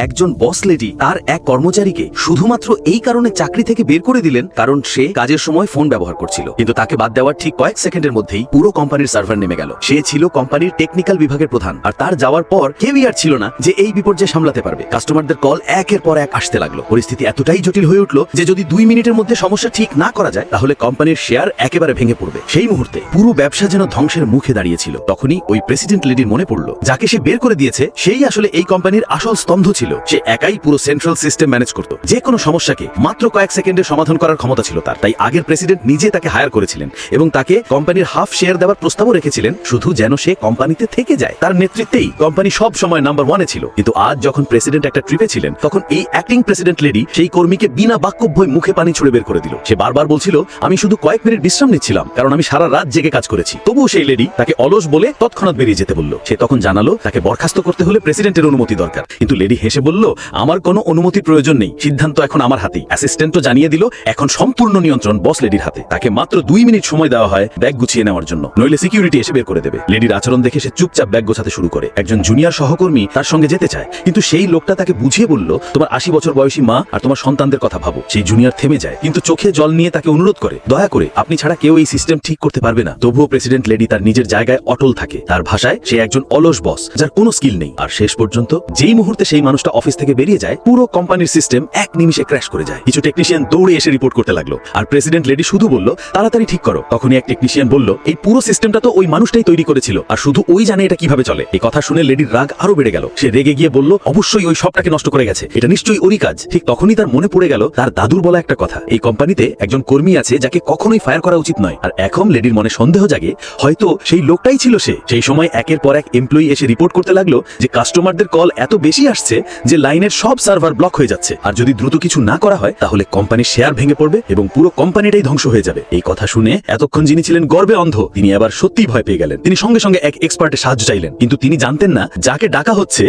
একজন বস লেডি তার এক কর্মচারীকে শুধুমাত্র এই কারণে চাকরি থেকে বের করে দিলেন কারণ সে কাজের সময় ফোন ব্যবহার করছিল। কিন্তু তাকে বাদ দেওয়ার ঠিক কয়েক সেকেন্ডের মধ্যেই পুরো কোম্পানির সার্ভার নেমে গেল। সে ছিল কোম্পানির টেকনিক্যাল বিভাগের প্রধান, আর তার যাওয়ার পর কেউই আর ছিল না যে এই বিপর্যয় সামলাতে পারবে। কাস্টমারদের কল একের পর এক আসতে লাগলো। পরিস্থিতি এতটাই জটিল হয়ে উঠলো যে যদি 2 মিনিটের মধ্যে সমস্যা ঠিক না করা যায় তাহলে কোম্পানির শেয়ার একেবারে ভেঙে পড়বে। সেই মুহূর্তে পুরো ব্যবসা যেন ধ্বংসের মুখে দাঁড়িয়েছিল। তখনই ওই প্রেসিডেন্ট লেডির মনে পড়লো যাকে সে বের করে দিয়েছে সেই আসলে এই কোম্পানির আসল স্তম্ভ ছিল। সে একাই পুরো সেন্ট্রাল সিস্টেম ম্যানেজ করত। যে কোনো সমস্যাকে মাত্র কয়েক সেকেন্ডে সমাধান করার ক্ষমতা ছিল তার। তাই আগের প্রেসিডেন্ট নিজে তাকে হায়ার করেছিলেন এবং তাকে কোম্পানির হাফ শেয়ার দেওয়ার প্রস্তাবও রেখেছিলেন, শুধু যেন সে কোম্পানিতে থেকে যায়। তার নেতৃত্বেই কোম্পানি সব সময় নাম্বার 1-এ ছিল। কিন্তু আজ যখন প্রেসিডেন্ট একটা ট্রিপে ছিলেন তখন এই অ্যাক্টিং প্রেসিডেন্ট লেডি সেই কর্মীকে বিনা বাক্যভয় মুখে পানি ছুড়ে বের করে দিল। সে বারবার বলছিল, আমি শুধু কয়েক মিনিট বিশ্রাম নিচ্ছিলাম কারণ আমি সারা রাত জেগে কাজ করেছি। তবুও সেই লেডি তাকে অলস বলে তৎক্ষণাৎ বেরিয়ে যেতে বলল। সে তখন জানালো তাকে বরখাস্ত করতে হলে প্রেসিডেন্টের অনুমতি দরকার। কিন্তু লেডি হেসে বলল, আমার কোনো অনুমতির প্রয়োজন নেই, সিদ্ধান্ত এখন আমার হাতেই। অ্যাসিস্ট্যান্টও জানিয়ে দিল এখন সম্পূর্ণ নিয়ন্ত্রণ বস লেডির হাতে। তাকে মাত্র 2 মিনিট সময় দেওয়া হয় ব্যাগ গুছিয়ে নেওয়ার জন্য, নইলে সিকিউরিটি এসে বের করে দেবে। লেডির আচরণ দেখে সে চুপচাপ ব্যাগ গোছাতে শুরু করে। একজন জুনিয়র সহকর্মী তার সঙ্গে যেতে চায়, কিন্তু সেই লোকটা তাকে বুঝিয়ে বলল, তোমার 80 বছর বয়সী মা আর তোমার সন্তানদের কথা ভাবো। সেই জুনিয়র থেমে যায়, কিন্তু চোখে জল নিয়ে তাকে অনুরোধ করে, দয়া করে আপনি ছাড়া কেউ এই সিস্টেম ঠিক করতে পারবে না। তবুও প্রেসিডেন্ট লেডি তার নিজের জায়গায় অটল থাকে। তার ভাষায় সে একজন অলস বস যার কোনো স্কিল নেই। আর শেষ পর্যন্ত যেই মুহূর্তে সেই মানুষটা অফিস থেকে বেরিয়ে যায় পুরো কোম্পানির সিস্টেম এক নিমিষে ক্র্যাশ করে যায়। কিছু টেকনিশিয়ান দৌড়ে এসে রিপোর্ট করতে লাগলো, আর প্রেসিডেন্ট লেডি শুধু বলল, তাড়াতাড়ি ঠিক করো। তখনই এক টেকনিশিয়ান বলল, এই পুরো সিস্টেমটা তো ওই মানুষটাই তৈরি করেছিল, আর শুধু ওই জানে এটা কিভাবে চলে। এই কথা শুনে লেডির রাগ আরো বেড়ে গেল। সে রেগে গিয়ে বলল, অবশ্যই ওই সবটাকে নষ্ট করে গেছে, এটা নিশ্চয়ই ওরই কাজ। ঠিক তখনই তার মনে পড়ে গেল তার দাদুর বলা একটা কথা, এই কোম্পানিতে একজন কর্মী আছে যাকে কখনোই ফায়ার করা উচিত নয়। আর এখন লেডির মনে সন্দেহ জাগে, হয়তো সেই লোকটাই ছিল সে। সেই সময় একের পর এক এমপ্লয়ি এসে রিপোর্ট করতে লাগলো যে কাস্টমারদের কল এত বেশি আসছে যে লাইনের সব সার্ভার ব্লক হয়ে যাচ্ছে, আর যদি দ্রুত কিছু না করা হয় তাহলে কোম্পানির শেয়ার ভেঙে পড়বে এবং পুরো কোম্পানিটাই ধ্বংস হয়ে যাবে। এই কথা শুনে এতক্ষণ যিনি ছিলেন গর্বে অন্ধ, তিনি এবার সত্যি ভয় পেয়ে গেলেন। তিনি সঙ্গে সঙ্গে এক এক্সপার্টের সাহায্য চাইলেন, কিন্তু তিনি জানতেন না যাকে ডাকা হচ্ছে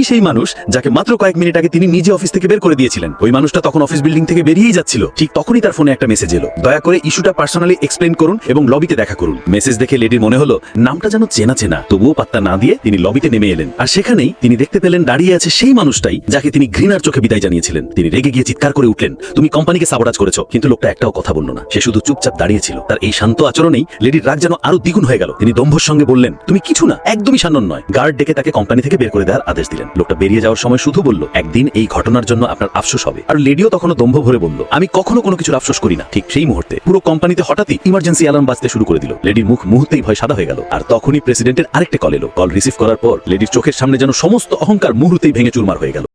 সেই মানুষ যাকে মাত্র কয়েক মিনিট আগে তিনি নিজে অফিস থেকে বের করে দিয়েছিলেন। ওই মানুষটা তখন অফিস বিল্ডিং থেকে বেরিয়েই যাচ্ছিল। ঠিক তখনই তার ফোনে একটা মেসেজ এলো, দয়া করে ইস্যুটা পার্সোনালি এক্সপ্লেইন করুন এবং লবিতে দেখা করুন। মেসেজ দেখে লেডির মনে হলো নামটা যেন চেনা চেনা, তবুও পাত্তা না দিয়ে তিনি লবিতে নেমে এলেন। আর সেখানেই তিনি দেখতে পেলেন দাঁড়িয়ে আছে সেই মানুষটাই যাকে তিনি ঘৃণার চোখে বিদায় জানিয়েছিলেন। তিনি রেগে গিয়ে চিৎকার করে উঠলেন, তুমি কোম্পানিকে সাবোটাজ করেছো। কিন্তু লোকটা একটাও কথা বলল না, সে শুধু চুপচাপ দাঁড়িয়ে ছিল। তার এই শান্ত আচরণেই লেডির রাগ যেন আরো দ্বিগুণ হয়ে গেল। তিনি দম্ভের সঙ্গে বললেন, তুমি কিছু না, একদমই সানন নয়। গার্ড ডেকে তাকে কোম্পানি থেকে বের করে দেওয়ার আদেশ দিলেন। লোকটা বেরিয়ে যাওয়ার সময় শুধু বলল, একদিন এই ঘটনার জন্য আপনার আফসোস হবে। আর লেডিও তখনও দম্ভ ভরে বলল, আমি কখনো কোনো কিছুর আফসোস করি না। ঠিক সেই মুহূর্তে পুরো কোম্পানিতে হঠাৎই ইমার্জেন্সি অ্যালার্ম বাজতে শুরু করে দিল। লেডির মুখ মুহূর্তেই ভয় সাদা হয়ে গেল। আর তখনই প্রেসিডেন্টের আরেকটা কল এলো। কল রিসিভ করার পর লেডির চোখের সামনে যেন সমস্ত অহংকার মুহূর্তেই ভেঙে চুরমার হয়ে গেল।